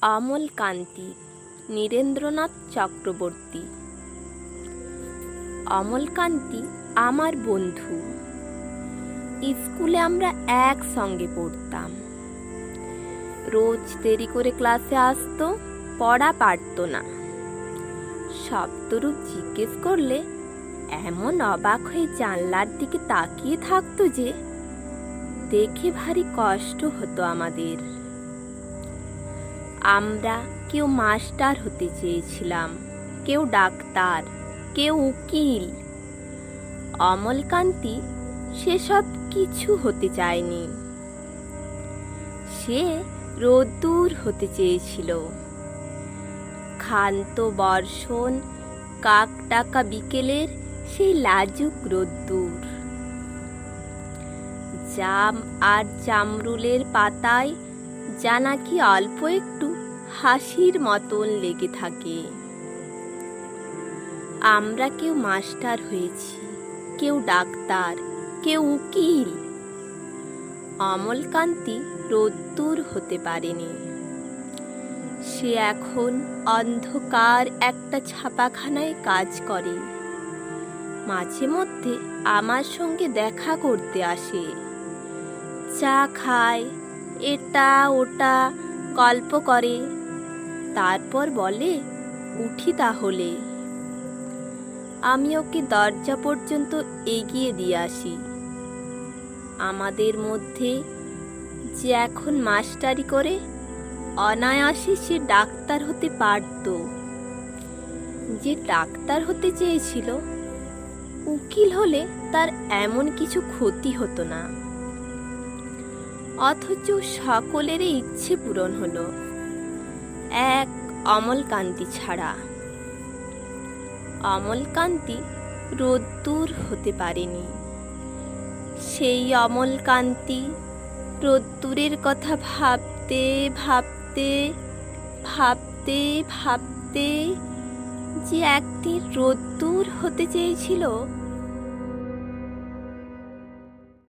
অমলকান্তি, নীরেন্দ্রনাথ চক্রবর্তী। অমলকান্তি আমার বন্ধু। স্কুলে আমরা একসঙ্গে পড়তাম। রোজ দেরি করে ক্লাসে আসতো, পড়া পারত না। শব্দরূপ জিজ্ঞেস করলে এমন অবাক হয়ে জানলার দিকে তাকিয়ে থাকতো যে দেখে ভারী কষ্ট হতো আমাদের। আমরা কেউ মাস্টার হতে চেয়েছিলাম, কেউ ডাক্তার, কেউ উকিল। অমলকান্তি সেসব কিছু হতে চায়নি। সে রোদ্দুর হতে চেয়েছিল। ক্ষান্ত বর্ষণ, কাক ডাকা বিকেলের সেই লাজুক রোদ্দুর। জাম আর জামরুলের পাতায় যা নাকি অল্প একটু হাসির মতন লেগে থাকে। আমরা কেউ মাস্টার হয়েছি, কেউ ডাক্তার, কেউ উকিল। অমলকান্তি রোদ্দুর হতে পারেনি। সে এখন অন্ধকার একটা ছাপাখানায় কাজ করে। মাঝে মধ্যে আমার সঙ্গে দেখা করতে আসে। চা খায়, এটা ওটা গল্প করে। তারপর বলে, উঠি তাহলে। আমি ওকে দরজা পর্যন্ত এগিয়ে দিয়ে আসি। আমাদের মধ্যে যে এখন মাস্টারি করে, অনায়াসে সে ডাক্তার হতে পারত। যে ডাক্তার হতে চেয়েছিল, উকিল হলে তার এমন কিছু ক্ষতি হতো না। অথচ সকলেরই ইচ্ছে পূরণ হলো, এক অমলকান্তি ছাড়া। অমলকান্তি রোদ্দুর হতে পারেনি। সেই অমলকান্তি রোদ্দুরের কথা ভাবতে ভাবতে ভাবতে ভাবতে যে একদিন রোদ্দুর হতে চেয়েছিল,